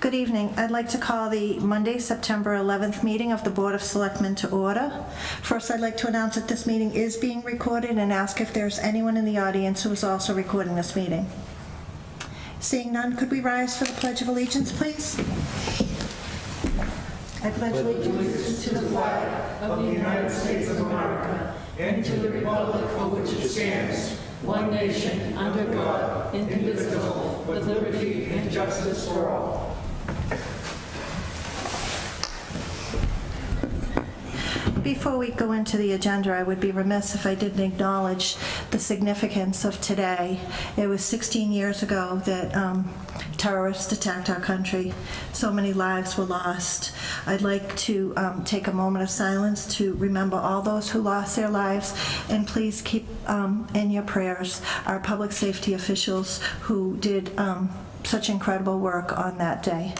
Good evening. I'd like to call the Monday, September 11th meeting of the Board of Selectmen to order. First, I'd like to announce that this meeting is being recorded and ask if there's anyone in the audience who is also recording this meeting. Seeing none, could we rise for the Pledge of Allegiance, please? I pledge allegiance to the flag of the United States of America and to the republic for which it stands, one nation, under God, indivisible, with liberty and justice for all. Before we go into the agenda, I would be remiss if I didn't acknowledge the significance of today. It was 16 years ago that terrorists attacked our country. So many lives were lost. I'd like to take a moment of silence to remember all those who lost their lives, and please keep in your prayers our public safety officials who did such incredible work on that day.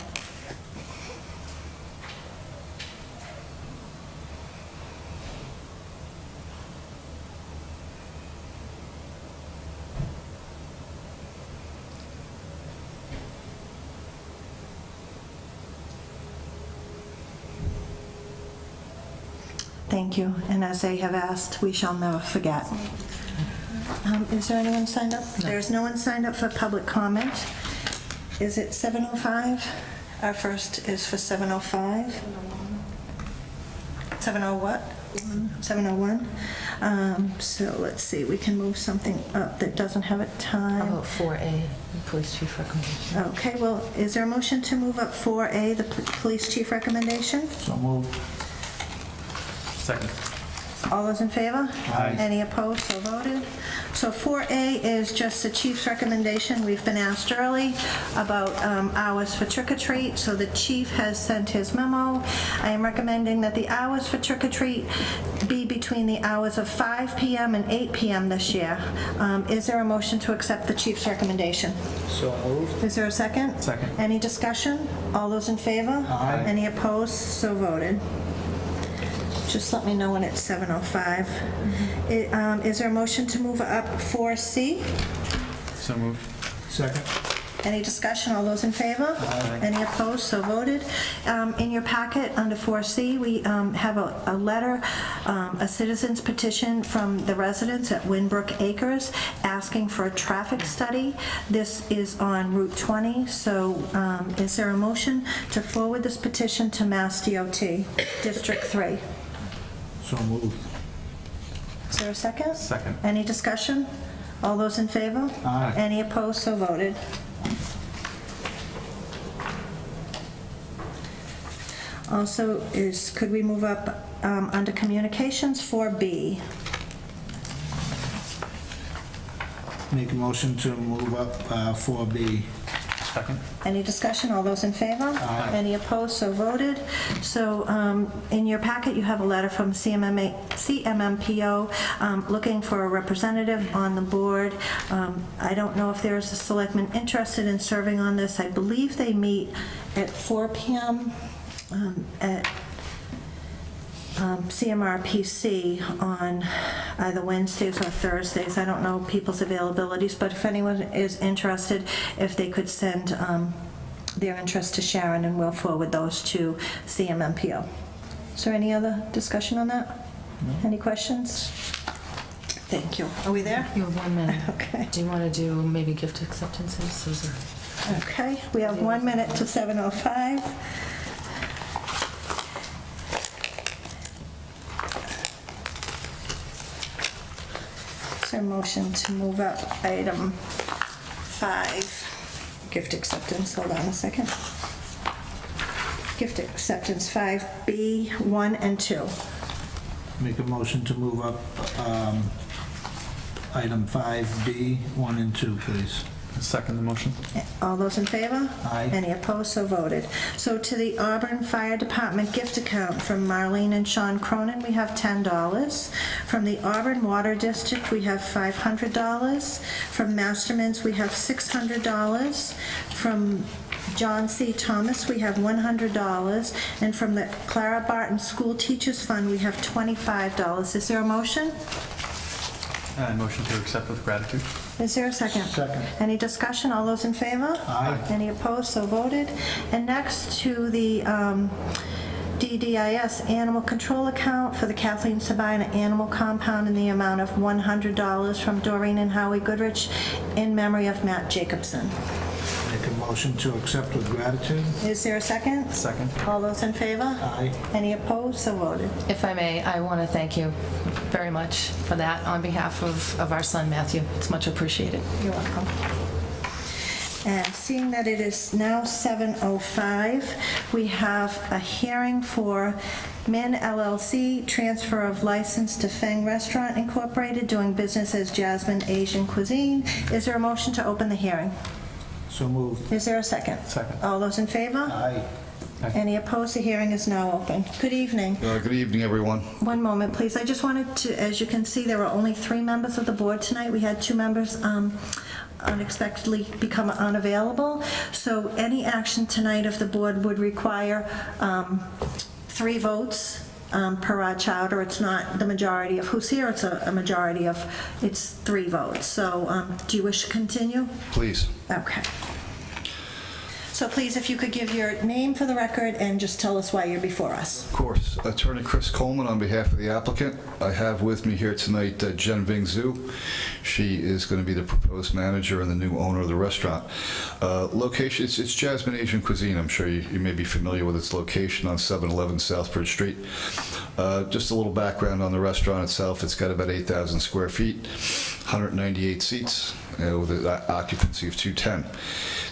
Thank you, and as they have asked, we shall never forget. Is there anyone signed up? No. There's no one signed up for public comment. Is it 7:05? Our first is for 7:05. 70 what? 7:01. So let's see, we can move something up that doesn't have a time. How about 4A, the police chief recommendation? Okay, well, is there a motion to move up 4A, the police chief recommendation? So moved. Second. All those in favor? Aye. Any opposed? So voted. So 4A is just the chief's recommendation. We've been asked early about hours for trick-or-treat, so the chief has sent his memo. I am recommending that the hours for trick-or-treat be between the hours of 5 p.m. and 8 p.m. this year. Is there a motion to accept the chief's recommendation? So moved. Is there a second? Second. Any discussion? All those in favor? Aye. Any opposed? So voted. Just let me know when it's 7:05. Is there a motion to move up 4C? So moved. Second. Any discussion? All those in favor? Aye. Any opposed? So voted. In your packet under 4C, we have a letter, a citizen's petition from the residents at Winbrook Acres asking for a traffic study. This is on Route 20, so is there a motion to forward this petition to Mass DOT, District 3? So moved. Is there a second? Second. Any discussion? All those in favor? Aye. Any opposed? So voted. Also could we move up under communications 4B? Make a motion to move up 4B. Second. Any discussion? All those in favor? Aye. Any opposed? So voted. So in your packet, you have a letter from CMMPO looking for a representative on the board. I don't know if there's a selectman interested in serving on this. I believe they meet at 4 p.m. At CMRPC on either Wednesdays or Thursdays. I don't know people's availabilities, but if anyone is interested, if they could send their interest to Sharon, and we'll forward those to CMMPO. Is there any other discussion on that? No. Any questions? Thank you. Are we there? You have 1 minute. Okay. Do you want to do maybe gift acceptances? Those are... Okay, we have 1 minute to 7:05. Is there a motion to move up item 5, gift acceptance? Hold on a second. Gift acceptance 5B, 1 and 2. Make a motion to move up item 5B, 1 and 2, please. Second the motion. All those in favor? Aye. Any opposed? So voted. So to the Auburn Fire Department gift account from Marlene and Sean Cronin, we have $10. From the Auburn Water District, we have $500. From Masterman's, we have $600. From John C. Thomas, we have $100. And from the Clara Barton School Teachers Fund, we have $25. Is there a motion? Motion to accept with gratitude. Is there a second? Second. Any discussion? All those in favor? Aye. Any opposed? So voted. And next to the DDIS Animal Control Account for the Kathleen Sabina Animal Compound in the amount of $100 from Doreen and Howie Goodrich in memory of Matt Jacobson. Make a motion to accept with gratitude. Is there a second? Second. All those in favor? Aye. Any opposed? So voted. If I may, I want to thank you very much for that on behalf of our son Matthew. It's much appreciated. You're welcome. And seeing that it is now 7:05, we have a hearing for Min LLC, transfer of license to Feng Restaurant Incorporated, doing business as Jasmine Asian Cuisine. Is there a motion to open the hearing? So moved. Is there a second? Second. All those in favor? Aye. Any opposed? The hearing is now open. Good evening. Good evening, everyone. One moment, please. I just wanted to, as you can see, there were only 3 members of the board tonight. We had 2 members unexpectedly become unavailable. So any action tonight of the board would require 3 votes per our charter. It's not the majority of who's here, it's a majority of, it's 3 votes. So do you wish to continue? Please. Okay. So please, if you could give your name for the record and just tell us why you're before us. Of course. Attorney Chris Coleman on behalf of the applicant. I have with me here tonight Jen Ving Zhu. She is going to be the proposed manager and the new owner of the restaurant. Location, it's Jasmine Asian Cuisine. I'm sure you may be familiar with its location on 711 Southbridge Street. Just a little background on the restaurant itself. It's got about 8,000 square feet, 198 seats, with an occupancy of 210.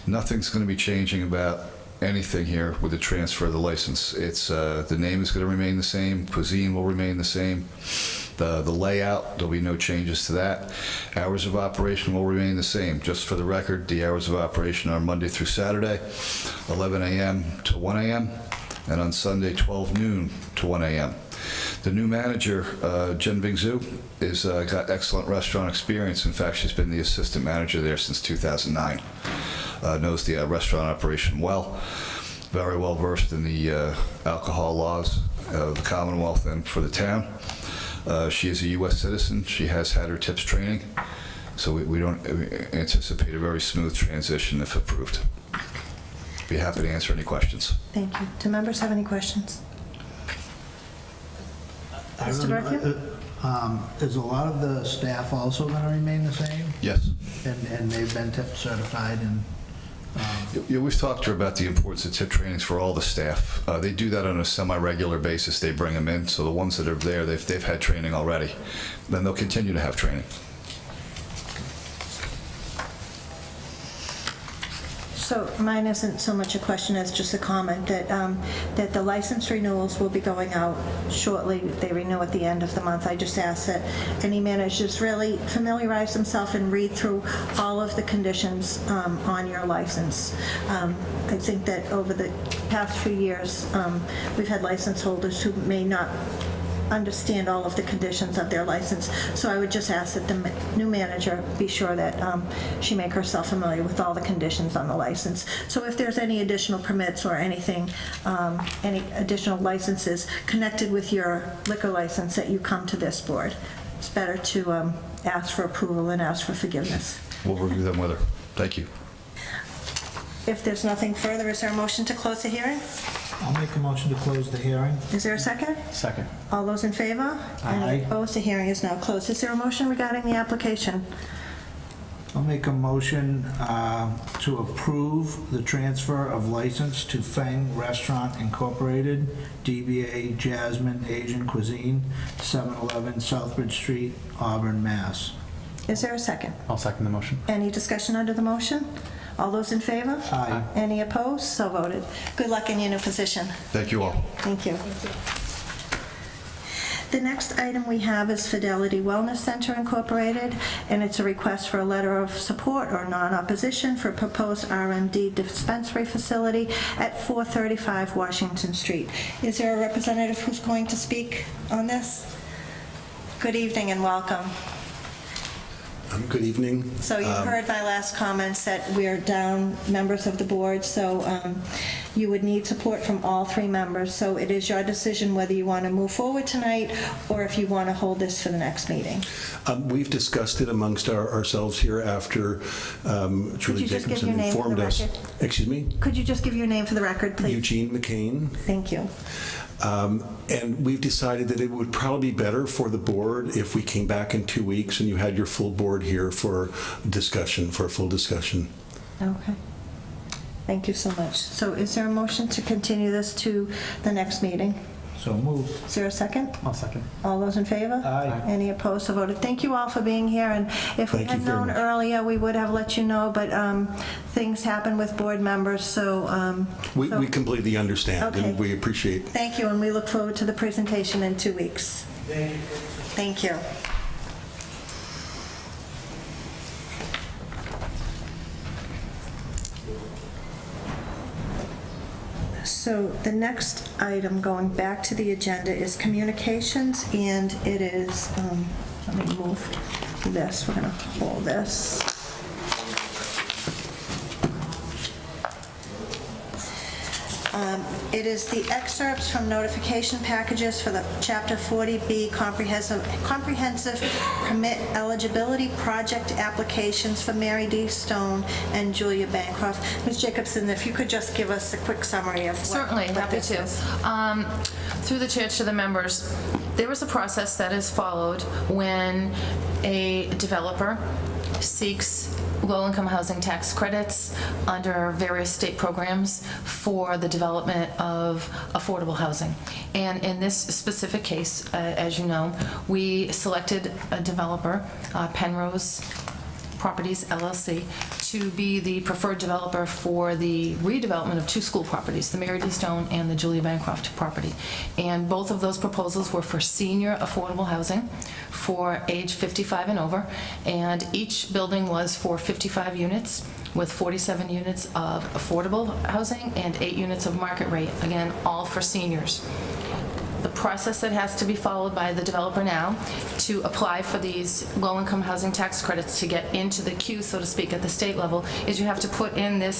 Nothing's going to be changing about anything here with the transfer of the license. It's the name is going to remain the same. Cuisine will remain the same. The layout, there'll be no changes to that. Hours of operation will remain the same. Just for the record, the hours of operation are Monday through Saturday, 11 a.m. to 1 a.m., and on Sunday, 12 noon to 1 a.m. The new manager, Jen Ving Zhu, is got excellent restaurant experience. In fact, she's been the assistant manager there since 2009. Knows the restaurant operation well, very well versed in the alcohol laws of the Commonwealth and for the town. She is a U.S. citizen. She has had her TIPS training, so we don't anticipate a very smooth transition if approved. Be happy to answer any questions. Thank you. Do members have any questions? Mr. Berkey? Is a lot of the staff also going to remain the same? Yes. And they've been tip certified and... Yeah, we've talked to her about the importance of tip trainings for all the staff. They do that on a semi-regular basis. They bring them in, so the ones that are there, they've had training already. Then they'll continue to have training. So mine isn't so much a question as just a comment that the license renewals will be going out shortly. They renew at the end of the month. I just ask that any managers really familiarize themselves and read through all of the conditions on your license. I think that over the past few years, we've had license holders who may not understand all of the conditions of their license. So I would just ask that the new manager be sure that she make herself familiar with all the conditions on the license. So if there's any additional permits or anything, any additional licenses connected with your liquor license, that you come to this board. It's better to ask for approval and ask for forgiveness. We'll review them with her. Thank you. If there's nothing further, is there a motion to close the hearing? I'll make a motion to close the hearing. Is there a second? Second. All those in favor? Aye. Any opposed? The hearing is now closed. Is there a motion regarding the application? I'll make a motion to approve the transfer of license to Feng Restaurant Incorporated, DBA Jasmine Asian Cuisine, 711 Southbridge Street, Auburn, Mass. Is there a second? I'll second the motion. Any discussion under the motion? All those in favor? Aye. Any opposed? So voted. Good luck in your new position. Thank you all. Thank you. The next item we have is Fidelity Wellness Center Incorporated, and it's a request for a letter of support or non-opposition for proposed RMD dispensary facility at 435 Washington Street. Is there a representative who's going to speak on this? Good evening and welcome. Good evening. So you heard my last comments that we're down members of the board, so you would need support from all 3 members. So it is your decision whether you want to move forward tonight or if you want to hold this for the next meeting. We've discussed it amongst ourselves here after Julie you just give Jacobson your name for informed the us. record? Excuse me? Could you just give your name for the record, please? Eugene McCain. Thank you. And we've decided that it would probably be better for the board if we came back in 2 weeks and you had your full board here for discussion, for a full discussion. Okay. Thank you so much. So is there a motion to continue this to the next meeting? So moved. Is there a second? I'll second. All those in favor? Aye. Any opposed, so voted. Thank you all for being here, and if we Thank you had very known much. earlier, we would have let you know, but things happen with board members, so... We completely understand, Okay. and we appreciate. Thank you, and we look forward to the presentation in 2 weeks. Thank you. So the next item, going back to the agenda, is communications, and it is, let me move this, we're going to hold this. It is the excerpts from notification packages for the Chapter 40B comprehensive permit eligibility project applications for Mary D. Stone and Julia Bancroft. Ms. Jacobson, if you could just give us a quick summary of what Certainly, happy this to. is. Through the chair to the members, there is a process that is followed when a developer seeks low-income housing tax credits under various state programs for the development of affordable housing. And in this specific case, as you know, we selected a developer, Penrose Properties LLC, to be the preferred developer for the redevelopment of 2 school properties, the Mary D. Stone and the Julia Bancroft property. And both of those proposals were for senior affordable housing for age 55 and over, and each building was for 55 units with 47 units of affordable housing and 8 units of market rate, again, all for seniors. The process that has to be followed by the developer now to apply for these low-income housing tax credits to get into the queue, so to speak, at the state level, is you have to put in the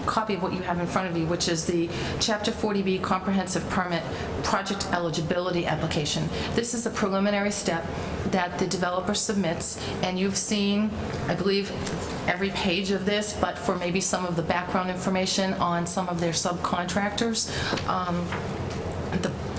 copy of what you have in front of you, which is the Chapter 40B Comprehensive Permit Project Eligibility Application. This is a preliminary step that the developer submits, and you've seen, I believe, every page of this, but for maybe some of the background information on some of their subcontractors.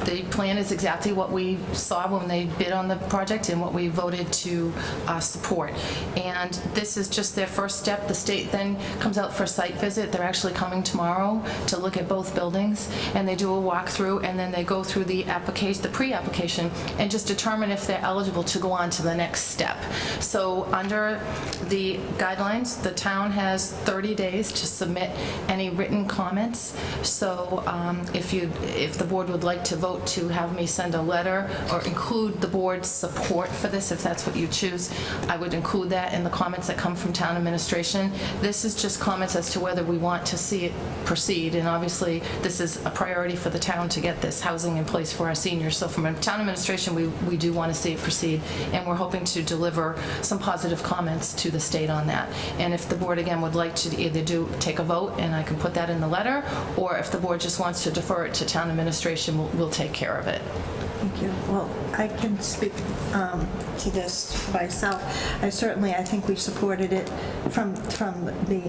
The plan is exactly what we saw when they bid on the project and what we voted to support. And this is just their first step. The state then comes out for a site visit. They're actually coming tomorrow to look at both buildings, and they do a walkthrough, and then they go through the application, the pre-application, and just determine if they're eligible to go on to the next step. So under the guidelines, the town has 30 days to submit any written comments. So if the board would like to vote to have me send a letter or include the board's support for this, if that's what you choose, I would include that in the comments that come from town administration. This is just comments as to whether we want to see it proceed, and obviously this is a priority for the town to get this housing in place for our seniors. So from a town administration, we do want to see it proceed, and we're hoping to deliver some positive comments to the state on that. And if the board again would like to either take a vote, and I can put that in the letter, or if the board just wants to defer it to town administration, we'll take care of it. Thank you. Well, I can speak to this for myself. I think we supported it from the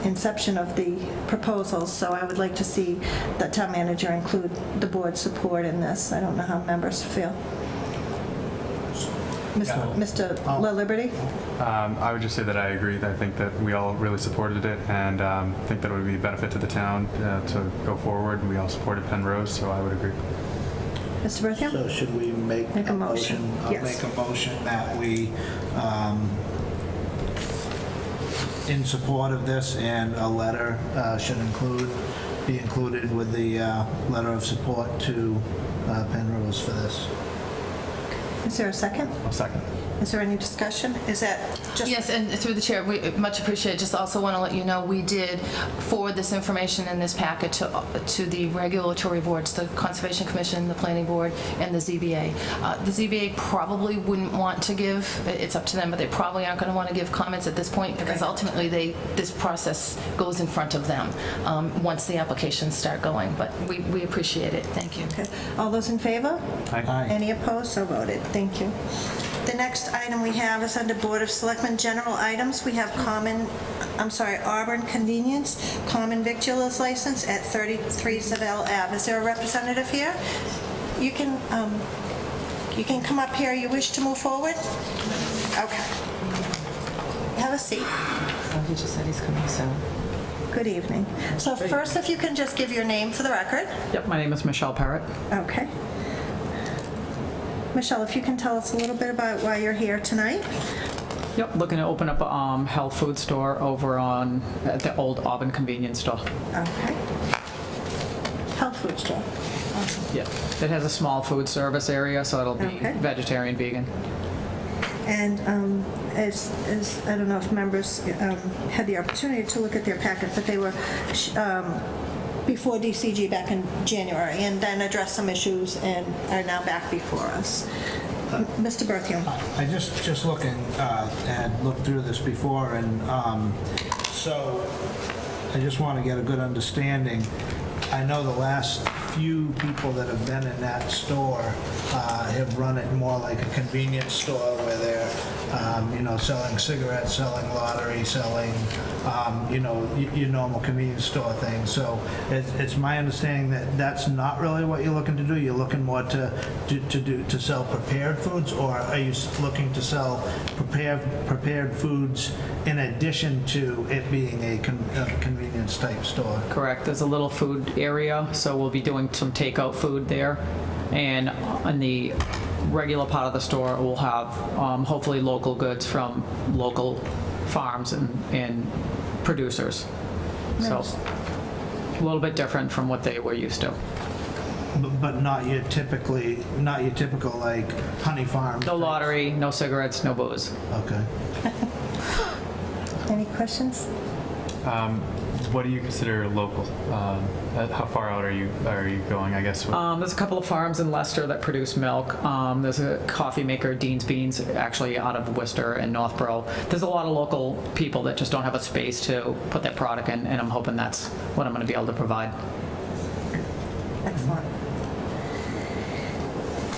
inception of the proposals, so I would like to see the town manager include the board's support in this. I don't know how members feel. Mr. La Liberty? I would just say that I agree. I think that we all really supported it, and think that it would be a benefit to the town to go forward. We all supported Penrose, so I would agree. Mr. Berthium? So should we make a motion? I'll Yes. make a motion that we, in support of this, and a letter should be included with the letter of support to Penrose for this. Is there a second? I'll second. Is there any discussion? Is that just? Yes, and through the chair, we much appreciate. Just also want to let you know, we did forward this information in this packet to the regulatory boards, the Conservation Commission, the Planning Board, and the ZBA. The ZBA probably wouldn't want to give, it's up to them, but they probably aren't going to want to give comments at this point because ultimately this process goes in front of them once the applications start going. But we appreciate it. Thank you. Okay. All those in favor? Aye. Any opposed? So voted. Thank you. The next item we have is under Board of Selectmen General Items. We have Auburn Convenience, common victualers license at 33 Savelle Ave. Is there a representative here? You can come up here. You wish to move forward? Okay. Have a seat. Oh, he just said he's coming soon. Good evening. So first, if you can just give your name for the record. Yep, my name is Michelle Parrott. Okay. Michelle, if you can tell us a little bit about why you're here tonight. Yep, looking to open up a health food store over at the old Auburn convenience store. Okay. Health food store. Awesome. Yep, it has a small food service area, so it'll be Okay. vegetarian, vegan. And as I don't know if members had the opportunity to look at their packet, but they were before DCG back in January and then addressed some issues and are now back before us. Mr. Berthium. I just looking, had looked through this before, and so I just want to get a good understanding. I know the last few people that have been in that store have run it more like a convenience store where they're, selling cigarettes, selling lottery, selling, your normal convenience store thing. So it's my understanding that that's not really what you're looking to do. You're looking more to sell prepared foods, or are you looking to sell prepared foods in addition to it being a convenience type store? Correct, there's a little food area, so we'll be doing some takeout food there. And in the regular part of the store, we'll have hopefully local goods from local farms and producers. So a little bit different from what they were used to. But not your typical like honey farm. No lottery, no cigarettes, no booze. Okay. Any questions? What do you consider local? How far out are you going, I guess? There's a couple of farms in Leicester that produce milk. There's a coffee maker, Dean's Beans, actually out of Worcester and Northborough. There's a lot of local people that just don't have a space to put that product in, and I'm hoping that's what I'm going to be able to provide. Excellent.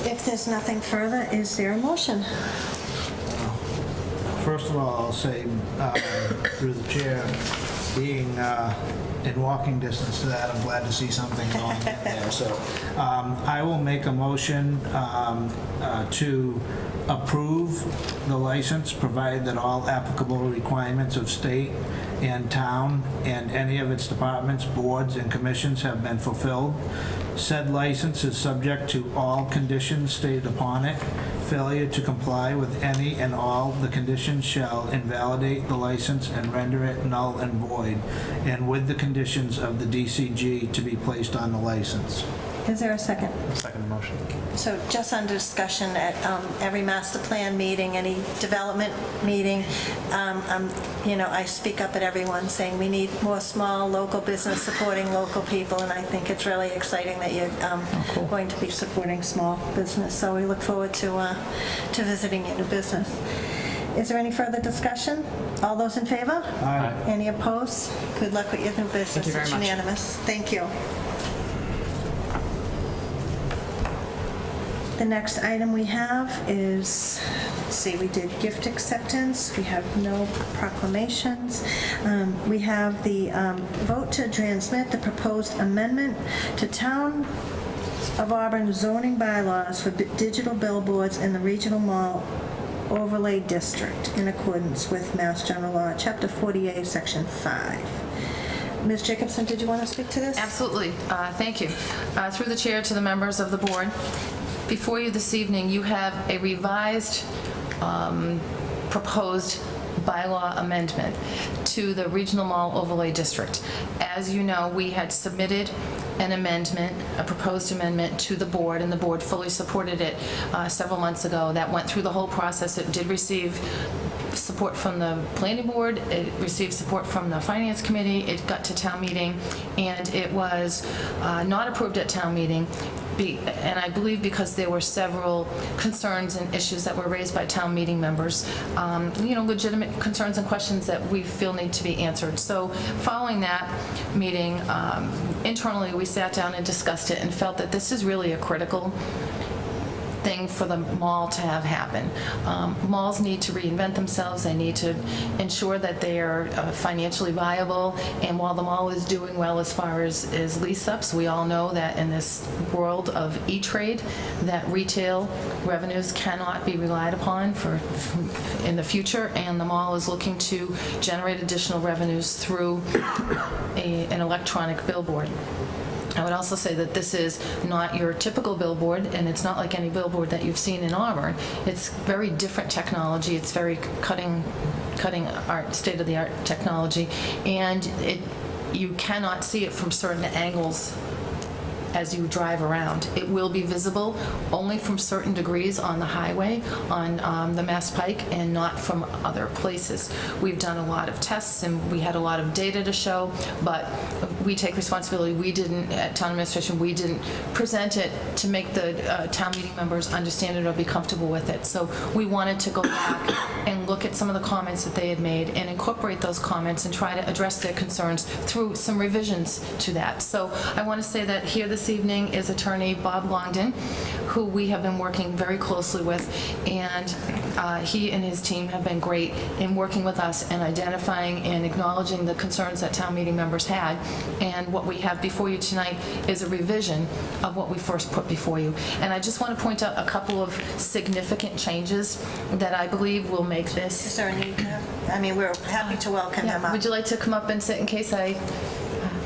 If there's nothing further, is there a motion? First of all, I'll say, through the chair, being in walking distance to that, I'm glad to see something going in there. So I will make a motion to approve the license, provided that all applicable requirements of state and town and any of its departments, boards, and commissions have been fulfilled. Said license is subject to all conditions stated upon it. Failure to comply with any and all the conditions shall invalidate the license and render it null and void, and with the conditions of the DCG to be placed on the license. Is there a second? Second motion. So just under discussion at every master plan meeting, any development meeting, I speak up at everyone saying we need more small local business supporting local people, and I think it's really exciting that you're going to be supporting small business. So we look forward to visiting your new business. Is there any further discussion? All those in favor? Aye. Any opposed? Good luck with your new business. Thank you very It's much. unanimous. Thank you. The next item we have is, let's see, we did gift acceptance. We have no proclamations. We have the vote to transmit the proposed amendment to Town of Auburn zoning bylaws for digital billboards in the Regional Mall Overlay District in accordance with Mass General Law, Chapter 48, Section 5. Ms. Jacobson, did you want to speak to this? Absolutely. Thank you. Through the chair to the members of the board, before you this evening, you have a revised proposed bylaw amendment to the Regional Mall Overlay District. As you know, we had submitted an amendment, a proposed amendment to the board, and the board fully supported it several months ago. That went through the whole process. It did receive support from the planning board, it received support from the finance committee, it got to town meeting, and it was not approved at town meeting. And I believe because there were several concerns and issues that were raised by town meeting members, legitimate concerns and questions that we feel need to be answered. So following that meeting, internally we sat down and discussed it and felt that this is really a critical thing for the mall to have happen. Malls need to reinvent themselves. They need to ensure that they are financially viable. And while the mall is doing well as far as lease-ups, we all know that in this world of e-trade, that retail revenues cannot be relied upon in the future. And the mall is looking to generate additional revenues through an electronic billboard. I would also say that this is not your typical billboard, and it's not like any billboard that you've seen in Auburn. It's very different technology. It's very cutting art, state-of-the-art technology, and you cannot see it from certain angles as you drive around. It will be visible only from certain degrees on the highway, on the Mass Pike, and not from other places. We've done a lot of tests and we had a lot of data to show, but we take responsibility. We didn't, at town administration, we didn't present it to make the town meeting members understand it or be comfortable with it. So we wanted to go back and look at some of the comments that they had made and incorporate those comments and try to address their concerns through some revisions to that. So I want to say that here this evening is attorney Bob Longden, who we have been working very closely with, and he and his team have been great in working with us and identifying and acknowledging the concerns that town meeting members had. And what we have before you tonight is a revision of what we first put before you. And I just want to point out a couple of significant changes that I believe will make this. Is there a need? I mean, we're happy to welcome him up. Would you like to come up and sit in case I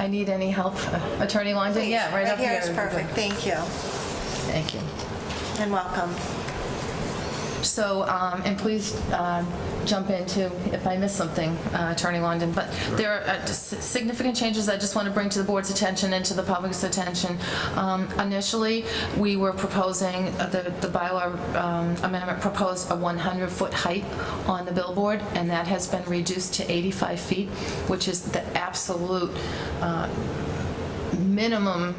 need any help? Attorney Longden? Please, Yeah, right up here. is perfect. Thank you. Thank you. And welcome. So, and please jump into if I miss something, Attorney Longden. But there are significant changes I just want to bring to the board's attention and to the public's attention. Initially, we were proposing, the bylaw amendment proposed a 100-foot height on the billboard, and that has been reduced to 85 feet, which is the absolute minimum.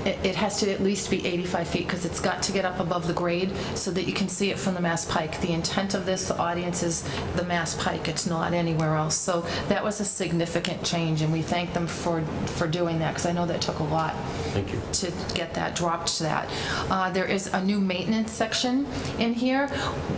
It has to at least be 85 feet because it's got to get up above the grade so that you can see it from the Mass Pike. The intent of this, the audience, is the Mass Pike. It's not anywhere else. So that was a significant change, and we thank them for doing that because I know that took a lot. Thank you. To get that dropped to that. There is a new maintenance section in here.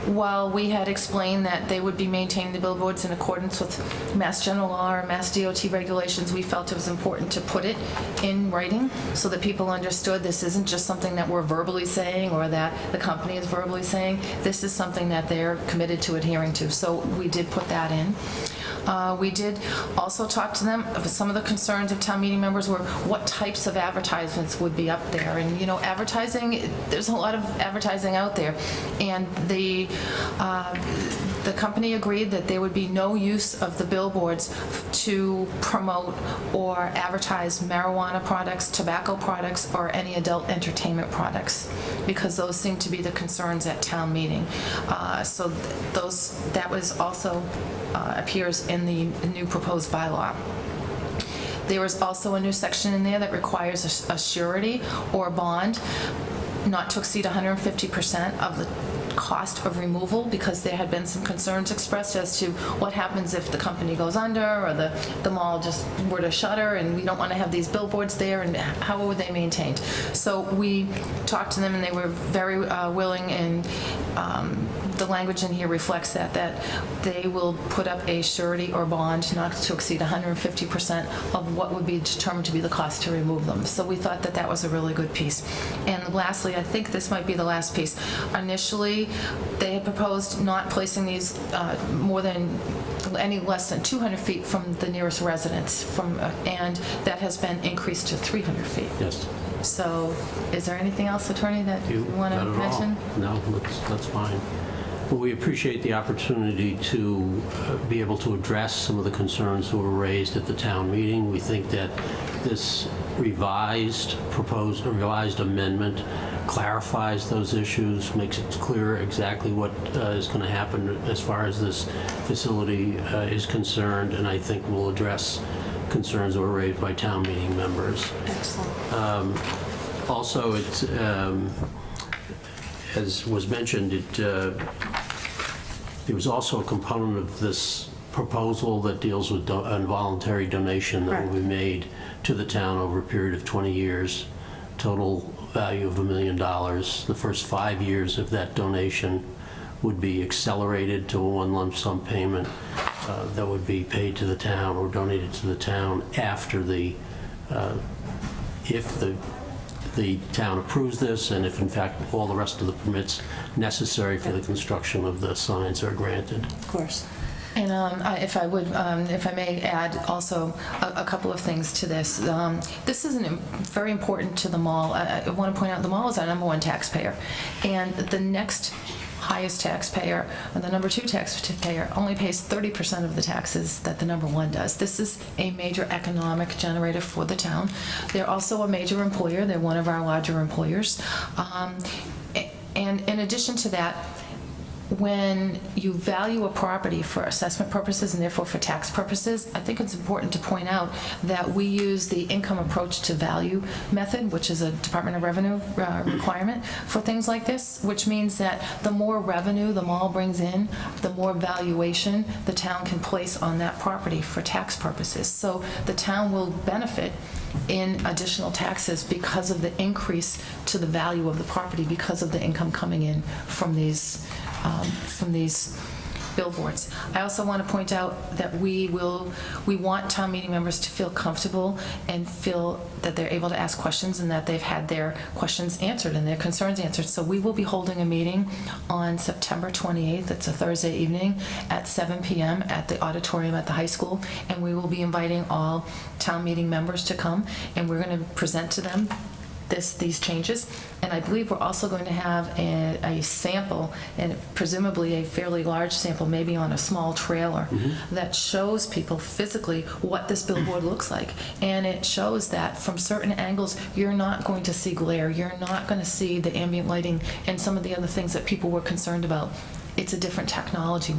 While we had explained that they would be maintaining the billboards in accordance with Mass General Law or Mass DOT regulations, we felt it was important to put it in writing so that people understood this isn't just something that we're verbally saying or that the company is verbally saying. This is something that they're committed to adhering to. So we did put that in. We did also talk to them. Some of the concerns of town meeting members were what types of advertisements would be up there. And, advertising, there's a lot of advertising out there. And the company agreed that there would be no use of the billboards to promote or advertise marijuana products, tobacco products, or any adult entertainment products, because those seem to be the concerns at town meeting. So that was also appears in the new proposed bylaw. There is also a new section in there that requires a surety or bond not to exceed 150% of the cost of removal, because there had been some concerns expressed as to what happens if the company goes under or the mall just were to shutter, and we don't want to have these billboards there, and how would they maintained? So we talked to them and they were very willing, and the language in here reflects that they will put up a surety or bond not to exceed 150% of what would be determined to be the cost to remove them. So we thought that was a really good piece. And lastly, I think this might be the last piece. Initially, they had proposed not placing these more than any less than 200 feet from the nearest residence, and that has been increased to 300 feet. Yes. So is there anything else, Attorney, that you want to mention? No, that's fine. Well, we appreciate the opportunity to be able to address some of the concerns that were raised at the town meeting. We think that this proposed revised amendment clarifies those issues, makes it clear exactly what is going to happen as far as this facility is concerned, and I think will address concerns that were raised by town meeting members. Excellent. Also, it's, as was mentioned, there was also a component of this proposal that deals with involuntary donation that will be made to the town over a period of 20 years, total value of $1 million. The first 5 years of that donation would be accelerated to a one lump sum payment that would be paid to the town or donated to the town after if the town approves this, and if in fact all the rest of the permits necessary for the construction of the signs are granted. Of course. And if I may add also a couple of things to this. This is very important to the mall. I want to point out the mall is our #1 taxpayer, and the next highest taxpayer, and the #2 taxpayer, only pays 30% of the taxes that the #1 does. This is a major economic generator for the town. They're also a major employer. They're one of our larger employers. And in addition to that, when you value a property for assessment purposes and therefore for tax purposes, I think it's important to point out that we use the income approach to value method, which is a Department of Revenue requirement for things like this, which means that the more revenue the mall brings in, the more valuation the town can place on that property for tax purposes. So the town will benefit in additional taxes because of the increase to the value of the property because of the income coming in from these billboards. I also want to point out that we want town meeting members to feel comfortable and feel that they're able to ask questions and that they've had their questions answered and their concerns answered. So we will be holding a meeting on September 28th. It's a Thursday evening at 7 p.m. at the auditorium at the high school, and we will be inviting all town meeting members to come, and we're going to present to them these changes. And I believe we're also going to have a sample, and presumably a fairly large sample, maybe on a small trailer, that shows people physically what this billboard looks like. And it shows that from certain angles, you're not going to see glare, you're not going to see the ambient lighting and some of the other things that people were concerned about. It's a different technology.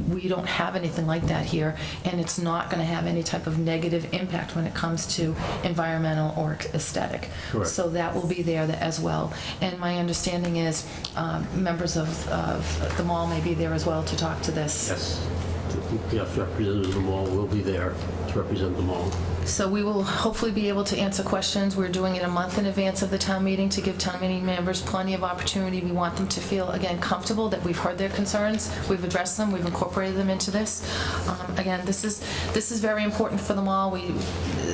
We don't have anything like that here, and it's not going to have any type of negative impact when it comes to environmental or aesthetic. Correct. So that will be there as well. And my understanding is members of the mall may be there as well to talk to this. Yes. Yes, representatives of the mall will be there to represent the mall. So we will hopefully be able to answer questions. We're doing it a month in advance of the town meeting to give town meeting members plenty of opportunity. We want them to feel, again, comfortable that we've heard their concerns, we've addressed them, we've incorporated them into this. Again, this is very important for the mall.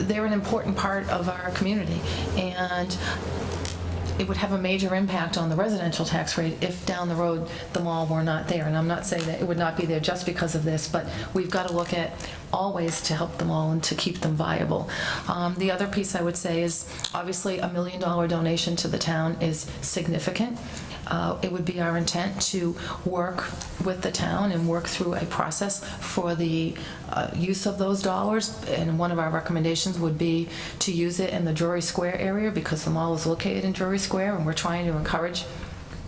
They're an important part of our community, and it would have a major impact on the residential tax rate if down the road the mall were not there. And I'm not saying that it would not be there just because of this, but we've got to look at all ways to help the mall and to keep them viable. The other piece I would say is obviously $1 million donation to the town is significant. It would be our intent to work with the town and work through a process for the use of those dollars. And one of our recommendations would be to use it in the Drury Square area because the mall is located in Drury Square, and we're trying to encourage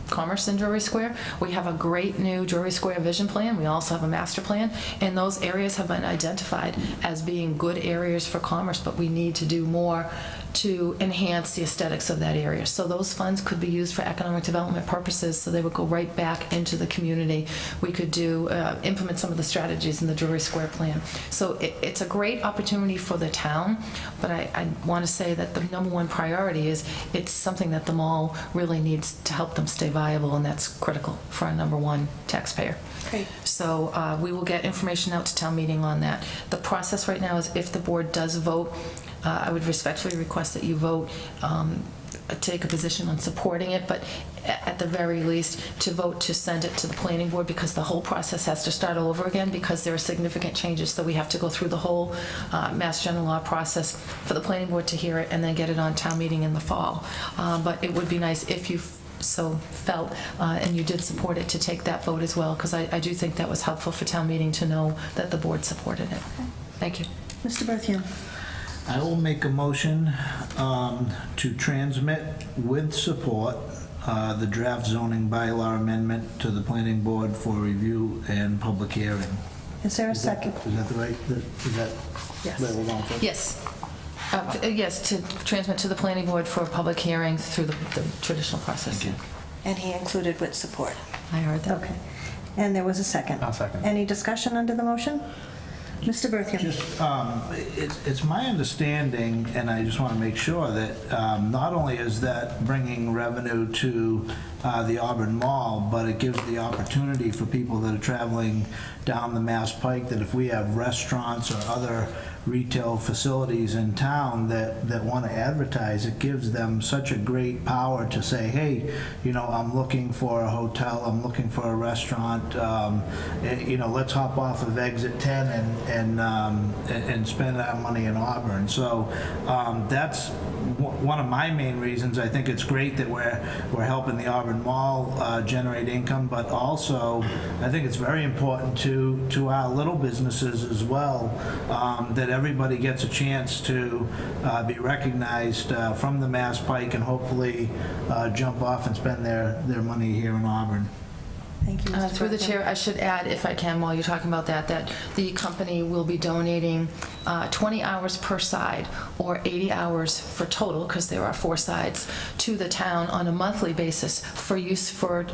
commerce in Drury Square. We have a great new Drury Square vision plan. We also have a master plan, and those areas have been identified as being good areas for commerce, but we need to do more to enhance the aesthetics of that area. So those funds could be used for economic development purposes, so they would go right back into the community. We could implement some of the strategies in the Drury Square plan. So it's a great opportunity for the town, but I want to say that the #1 priority is it's something that the mall really needs to help them stay viable, and that's critical for our #1 taxpayer. Great. So we will get information out to town meeting on that. The process right now is if the board does vote, I would respectfully request that you vote, take a position on supporting it, but at the very least to vote to send it to the planning board, because the whole process has to start all over again because there are significant changes. So we have to go through the whole Mass General Law process for the planning board to hear it and then get it on town meeting in the fall. But it would be nice if you so felt and you did support it to take that vote as well, because I do think that was helpful for town meeting to know that the board supported it. Thank you. Mr. Berthium. I will make a motion to transmit with support the draft zoning bylaw amendment to the planning board for review and public hearing. Is there a second? Is that the right, is that Yes. where we're going for? Yes. Yes, to transmit to the planning board for a public hearing through the traditional process. And he included with support. I heard that. Okay. And there was a second. I'll second. Any discussion under the motion? Mr. Berthium? Just, it's my understanding, and I just want to make sure that not only is that bringing revenue to the Auburn Mall, but it gives the opportunity for people that are traveling down the Mass Pike, that if we have restaurants or other retail facilities in town that want to advertise, it gives them such a great power to say, hey, you know, I'm looking for a hotel, I'm looking for a restaurant, you know, let's hop off of exit 10 and spend that money in Auburn. So that's one of my main reasons. I think it's great that we're helping the Auburn Mall generate income, but also I think it's very important to our little businesses as well, that everybody gets a chance to be recognized from the Mass Pike and hopefully jump off and spend their money here in Auburn. Thank you, Mr. Through the Berthium. chair, I should add, if I can, while you're talking about that the company will be donating 20 hours per side or 80 hours for total, because there are 4 sides, to the town on a monthly basis for use for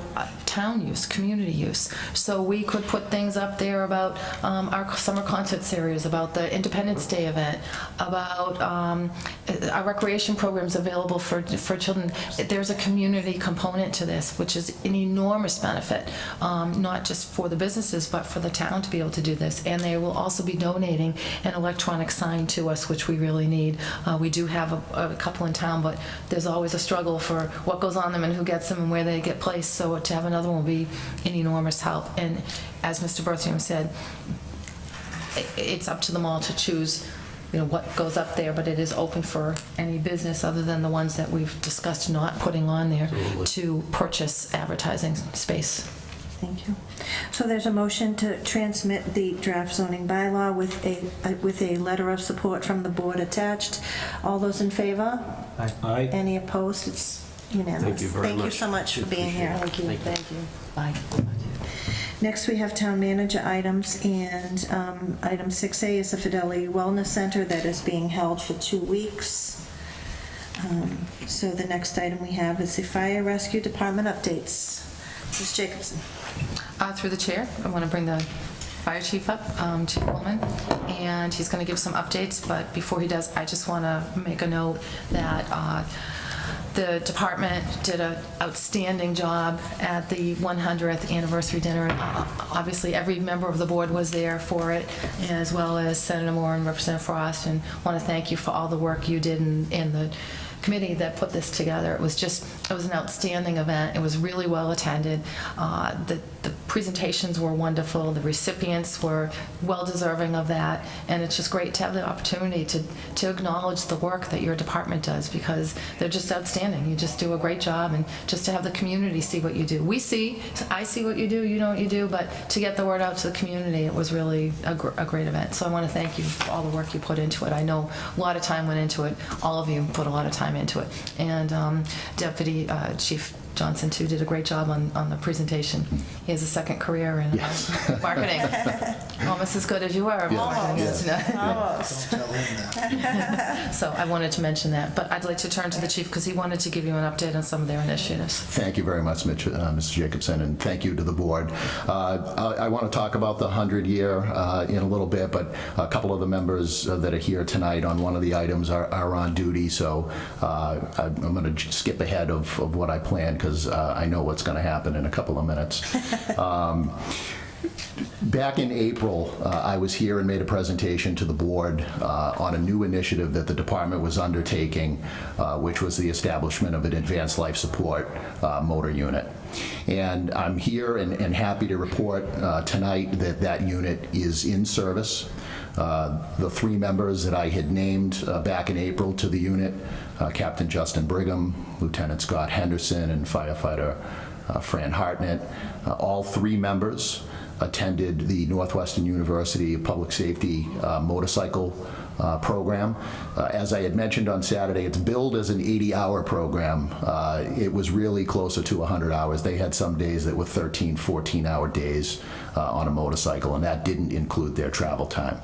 town use, community use. So we could put things up there about our summer concert series, about the Independence Day event, about our recreation programs available for children. There's a community component to this, which is an enormous benefit. Not just for the businesses, but for the town to be able to do this. And they will also be donating an electronic sign to us, which we really need. We do have a couple in town, but there's always a struggle for what goes on them and who gets them and where they get placed. So to have another one will be an enormous help. And as Mr. Berthium said, it's up to them all to choose, you know, what goes up there, but it is open for any business other than the ones that we've discussed not putting on there to purchase advertising space. Thank you. So there's a motion to transmit the draft zoning bylaw with a letter of support from the board attached. All those in favor? Aye. Any opposed? It's unanimous. Thank you very Thank you much. so much for being here. Thank you. Thank you. Bye. Next, we have town manager items, and item 6A is the Fidelity Wellness Center that is being held for 2 weeks. So the next item we have is the Fire Rescue Department updates. Mrs. Jacobson. Through the chair, I want to bring the fire chief up, Chief Coleman, and he's going to give some updates, but before he does, I just want to make a note that the department did an outstanding job at the 100th anniversary dinner. Obviously, every member of the board was there for it, as well as Senator Moore and Representative Frost, and want to thank you for all the work you did and the committee that put this together. It was an outstanding event. It was really well attended. The presentations were wonderful. The recipients were well deserving of that, and it's just great to have the opportunity to acknowledge the work that your department does, because they're just outstanding. You just do a great job, and just to have the community see what you do. I see what you do, you know what you do, but to get the word out to the community, it was really a great event. So I want to thank you for all the work you put into it. I know a lot of time went into it. All of you put a lot of time into it. And Deputy Chief Johnson, too, did a great job on the presentation. He has a second career in marketing. Almost as good as you are. Almost. Almost. Don't tell him that. So I wanted to mention that. But I'd like to turn to the chief because he wanted to give you an update on some of their initiatives. Thank you very much, Mr. Jacobson, and thank you to the board. I want to talk about the 100-year in a little bit, but a couple of the members that are here tonight on one of the items are on duty, so I'm going to skip ahead of what I planned because I know what's going to happen in a couple of minutes. Back in April, I was here and made a presentation to the board on a new initiative that the department was undertaking, which was the establishment of an advanced life support motor unit. And I'm here and happy to report tonight that that unit is in service. The 3 members that I had named back in April to the unit, Captain Justin Brigham, Lieutenant Scott Henderson, and Firefighter Fran Hartnett. All three members attended the Northwestern University Public Safety motorcycle program. As I had mentioned on Saturday, it's billed as an 80-hour program. It was really closer to 100 hours. They had some days that were 13, 14-hour days on a motorcycle, and that didn't include their travel time.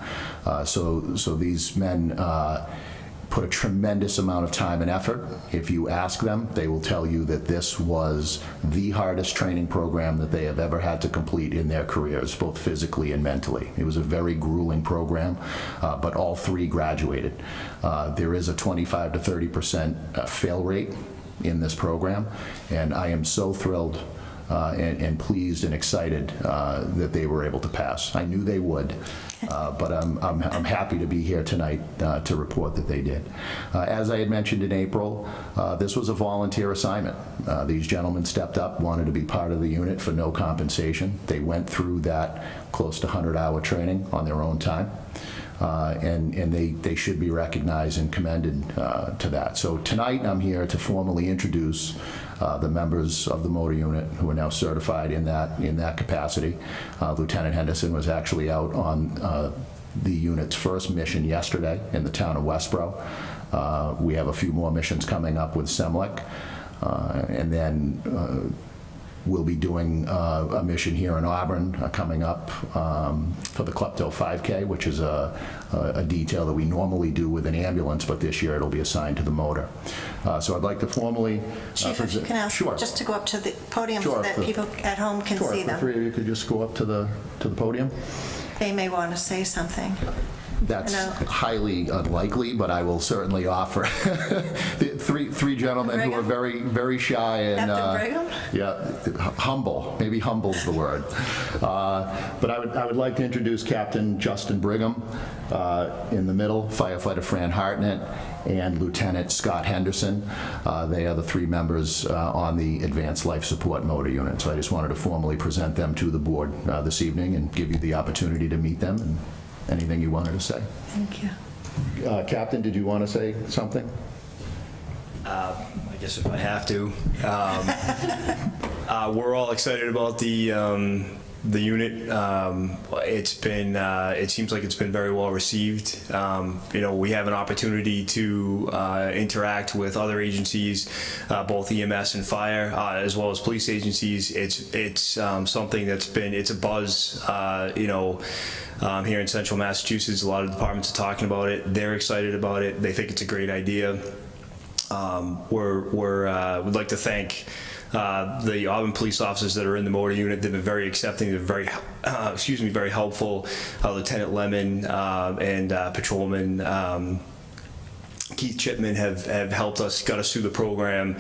So these men put a tremendous amount of time and effort. If you ask them, they will tell you that this was the hardest training program that they have ever had to complete in their careers, both physically and mentally. It was a very grueling program, but all three graduated. There is a 25 to 30% fail rate in this program, and I am so thrilled and pleased and excited that they were able to pass. I knew they would, but I'm happy to be here tonight to report that they did. As I had mentioned in April, this was a volunteer assignment. These gentlemen stepped up, wanted to be part of the unit for no compensation. They went through that close to 100-hour training on their own time. And they should be recognized and commended to that. So tonight I'm here to formally introduce the members of the motor unit who are now certified in that capacity. Lieutenant Henderson was actually out on the unit's first mission yesterday in the town of Westboro. We have a few more missions coming up with Semlec, and then we'll be doing a mission here in Auburn coming up for the Klepto 5K, which is a detail that we normally do with an ambulance, but this year it'll be assigned to the motor. So I'd like to formally... Chief, if you can ask Sure. just to go up to the podium so Sure. that people at home can Sure, see if the them. three of you could just go up to the podium. They may want to say something. That's Hello. highly unlikely, but I will certainly offer. The three gentlemen who are very, very shy and Captain Brigham? yeah, humble. Maybe humble's the word. But I would like to introduce Captain Justin Brigham in the middle, Firefighter Fran Hartnett, and Lieutenant Scott Henderson. They are the three members on the Advanced Life Support Motor Unit. So I just wanted to formally present them to the board this evening and give you the opportunity to meet them. And anything you wanted to say? Thank you. Captain, did you want to say something? I guess if I have to. We're all excited about the unit. It seems like it's been very well received. We have an opportunity to interact with other agencies, both EMS and fire, as well as police agencies. It's something it's a buzz, here in central Massachusetts. A lot of departments are talking about it. They're excited about it. They think it's a great idea. We'd like to thank the Auburn police officers that are in the motor unit. They've been very accepting. They're very, very helpful. Lieutenant Lemon and Patrolman Keith Chipman have helped us, got us through the program,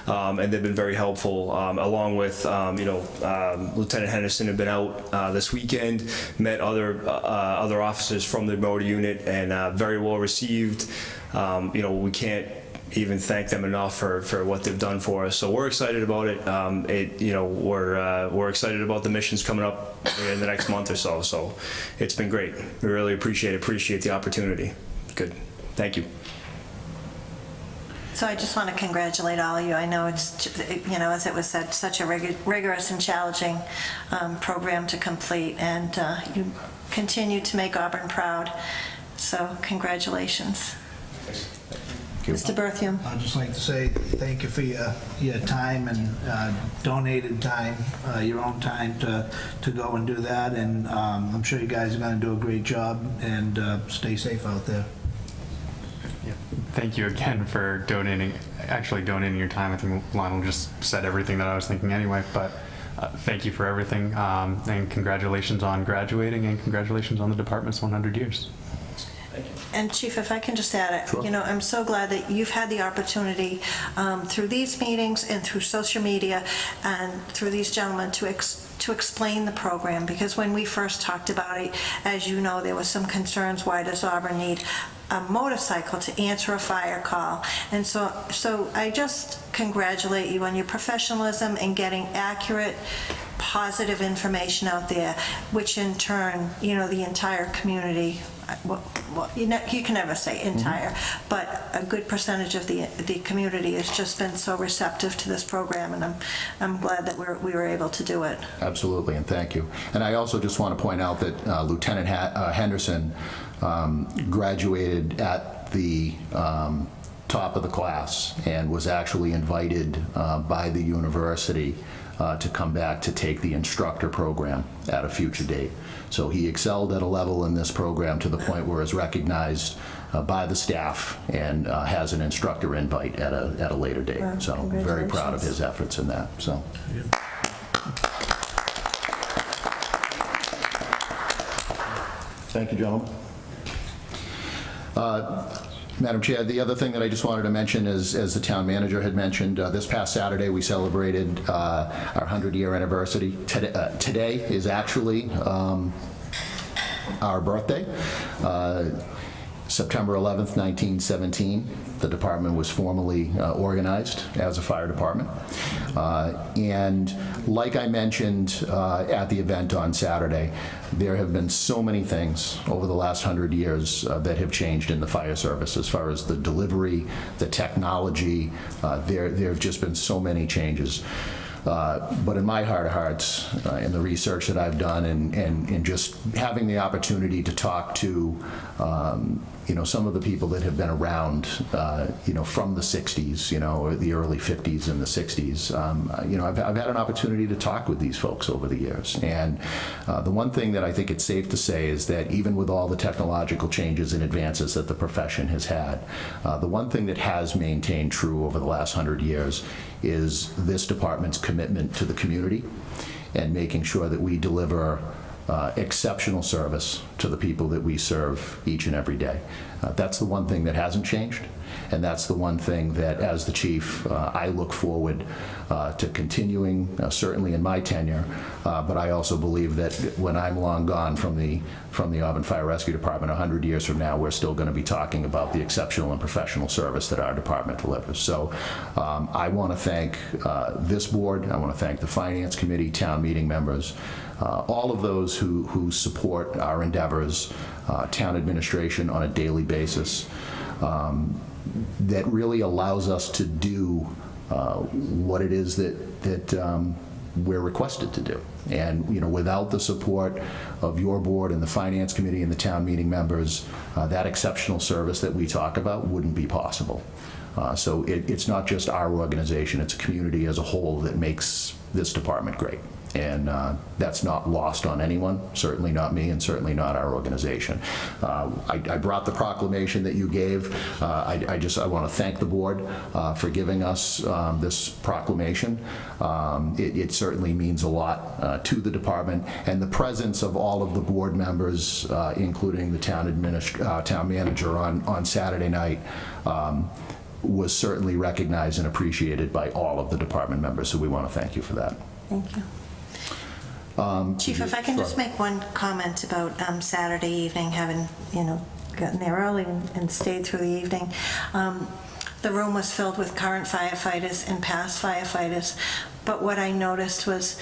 and they've been very helpful. Along with Lieutenant Henderson have been out this weekend, met other officers from the motor unit, and very well received. We can't even thank them enough for what they've done for us. So we're excited about it. We're excited about the missions coming up in the next month or so. So it's been great. We really appreciate the opportunity. Good. Thank you. So I just want to congratulate all of you. I know it's, as it was said, such a rigorous and challenging program to complete, and you continue to make Auburn proud. So congratulations. Mr. Berthium. I'd just like to say thank you for your time and donated time, your own time to go and do that. And I'm sure you guys are going to do a great job, and stay safe out there. Thank you again for donating your time. I think Lionel just said everything that I was thinking anyway, but thank you for everything, and congratulations on graduating, and congratulations on the department's 100 years. And Chief, if I can just add, Sure. I'm so glad that you've had the opportunity through these meetings and through social media and through these gentlemen to explain the program, because when we first talked about it, as you know, there was some concerns. Why does Auburn need a motorcycle to answer a fire call? And so I just congratulate you on your professionalism in getting accurate, positive information out there, which in turn, the entire community you can never say entire, but a good percentage of the community has just been so receptive to this program, and I'm glad that we were able to do it. Absolutely, and thank you. And I also just want to point out that Lieutenant Henderson graduated at the top of the class and was actually invited by the university to come back to take the instructor program at a future date. So he excelled at a level in this program to the point where it's recognized by the staff and has an instructor invite at a later date. Wow, so I'm very proud of congratulations. his efforts in that. So. Thank you, gentlemen. Madam Chair, the other thing that I just wanted to mention is, as the town manager had mentioned, this past Saturday we celebrated our 100-year anniversary. Today is actually our birthday. September 11th, 1917, the department was formally organized as a fire department. And like I mentioned at the event on Saturday, there have been so many things over the last 100 years that have changed in the fire service as far as the delivery, the technology. There have just been so many changes. But in my heart of hearts, in the research that I've done and just having the opportunity to talk to some of the people that have been around, from the 60s, or the early 50s and the 60s, I've had an opportunity to talk with these folks over the years. And the one thing that I think it's safe to say is that even with all the technological changes and advances that the profession has had, the one thing that has maintained true over the last 100 years is this department's commitment to the community and making sure that we deliver exceptional service to the people that we serve each and every day. That's the one thing that hasn't changed, and that's the one thing that, as the chief, I look forward to continuing, certainly in my tenure, but I also believe that when I'm long gone from the Auburn Fire Rescue Department, 100 years from now, we're still going to be talking about the exceptional and professional service that our department delivers. So I want to thank this board, I want to thank the Finance Committee, town meeting members, all of those who support our endeavors, town administration on a daily basis, that really allows us to do what it is that we're requested to do. And without the support of your board and the Finance Committee and the town meeting members, that exceptional service that we talk about wouldn't be possible. So it's not just our organization, it's a community as a whole that makes this department great. And that's not lost on anyone, certainly not me, and certainly not our organization. I brought the proclamation that you gave. I want to thank the board for giving us this proclamation. It certainly means a lot to the department, and the presence of all of the board members, including the town manager on Saturday night, was certainly recognized and appreciated by all of the department members, so we want to thank you for that. Thank you. Chief, if I can just make one comment about Saturday evening, having, gotten there early and stayed through the evening. The room was filled with current firefighters and past firefighters, but what I noticed was,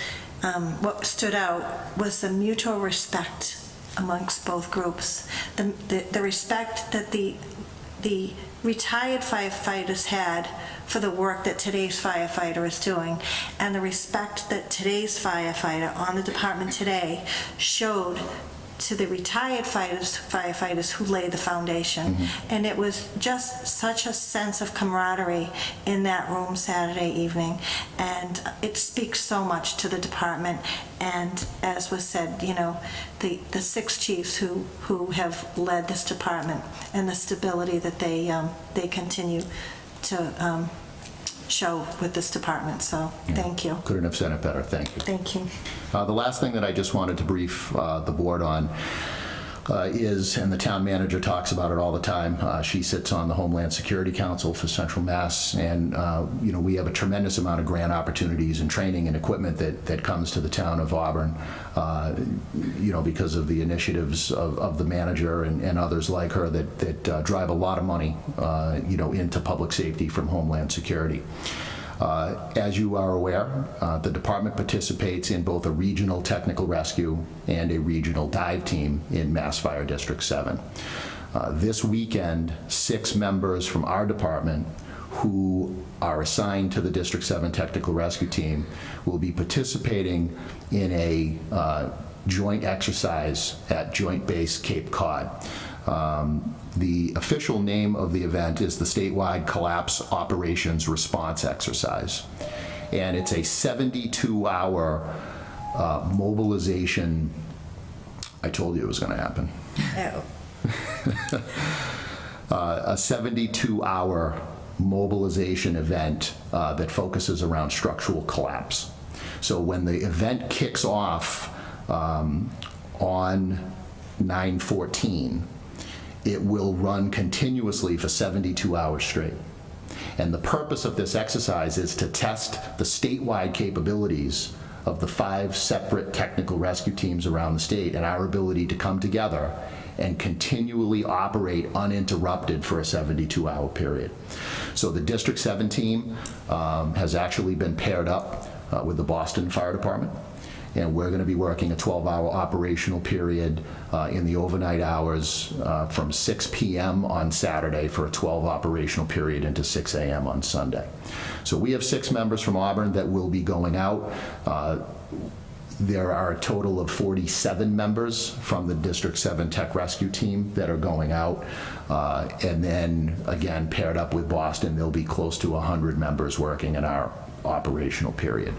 what stood out was the mutual respect amongst both groups. The respect that the retired firefighters had for the work that today's firefighter is doing, and the respect that today's firefighter on the department today showed to the retired firefighters who laid the foundation. Mm-hmm. And it was just such a sense of camaraderie in that room Saturday evening, and it speaks so much to the department. And as was said, the 6 chiefs who have led this department, and the stability that they continue to show with this department. So thank you. Couldn't have said it better. Thank you. Thank you. The last thing that I just wanted to brief the board on is, and the town manager talks about it all the time, she sits on the Homeland Security Council for Central Mass, and we have a tremendous amount of grant opportunities and training and equipment that comes to the town of Auburn, because of the initiatives of the manager and others like her that drive a lot of money into public safety from Homeland Security. As you are aware, the department participates in both a regional technical rescue and a regional dive team in Mass Fire District 7. This weekend, 6 members from our department who are assigned to the District 7 Technical Rescue Team will be participating in a joint exercise at Joint Base Cape Cod. The official name of the event is the Statewide Collapse Operations Response Exercise. And it's a 72-hour mobilization. I told you it was going to happen. A 72-hour mobilization event that focuses around structural collapse. So when the event kicks off on 9/14, it will run continuously for 72 hours straight. And the purpose of this exercise is to test the statewide capabilities of the 5 separate technical rescue teams around the state and our ability to come together and continually operate uninterrupted for a 72-hour period. So the District 7 team has actually been paired up with the Boston Fire Department, and we're going to be working a 12-hour operational period in the overnight hours from 6 p.m. on Saturday for a 12 operational period into 6 a.m. on Sunday. So we have 6 members from Auburn that will be going out. There are a total of 47 members from the District 7 Tech Rescue Team that are going out. And then, again, paired up with Boston, there'll be close to 100 members working in our operational period.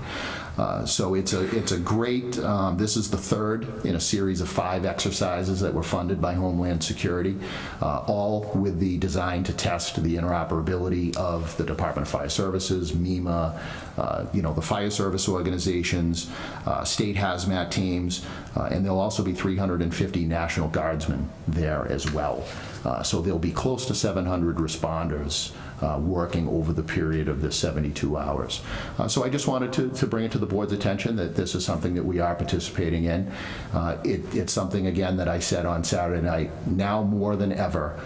So it's a great, this is the third in a series of 5 exercises that were funded by Homeland Security, all with the design to test the interoperability of the Department of Fire Services, MEMA, the fire service organizations, state hazmat teams, and there'll also be 350 National Guardsmen there as well. So there'll be close to 700 responders working over the period of this 72 hours. So I just wanted to bring it to the board's attention that this is something that we are participating in. It's something, again, that I said on Saturday night. Now more than ever,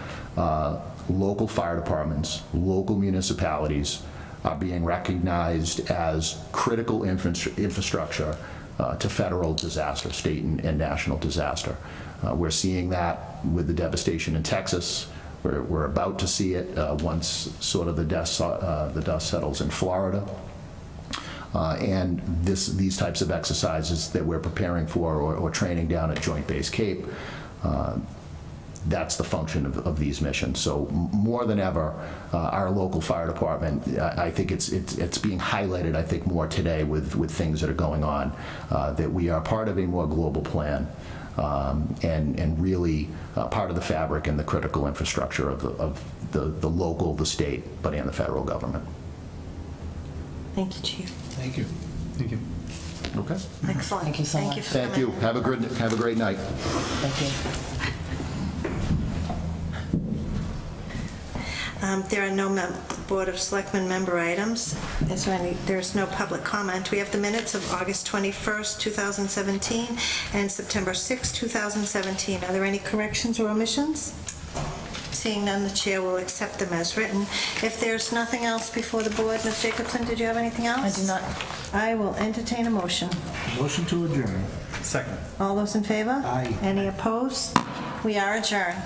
local fire departments, local municipalities are being recognized as critical infrastructure to federal disaster, state and national disaster. We're seeing that with the devastation in Texas. We're about to see it once sort of the dust settles in Florida. And these types of exercises that we're preparing for or training down at Joint Base Cape, that's the function of these missions. So more than ever, our local fire department, I think it's being highlighted, I think, more today with things that are going on, that we are part of a more global plan. And really part of the fabric and the critical infrastructure of the local, the state, but and the federal government. Thank you, Chief. Thank you. Thank you. Okay. Excellent. Thank you so Thank much. you for Thank coming. you. Have a great night. Thank you. There are no Board of Selectmen member items. There's no public comment. We have the minutes of August 21st, 2017, and September 6th, 2017. Are there any corrections or omissions? Seeing none, the chair will accept them as written. If there's nothing else before the board, Ms. Jacobson, did you have anything else? I do not. I will entertain a motion. Motion to adjourn. Second. All those in favor? Aye. Any opposed? We are adjourned.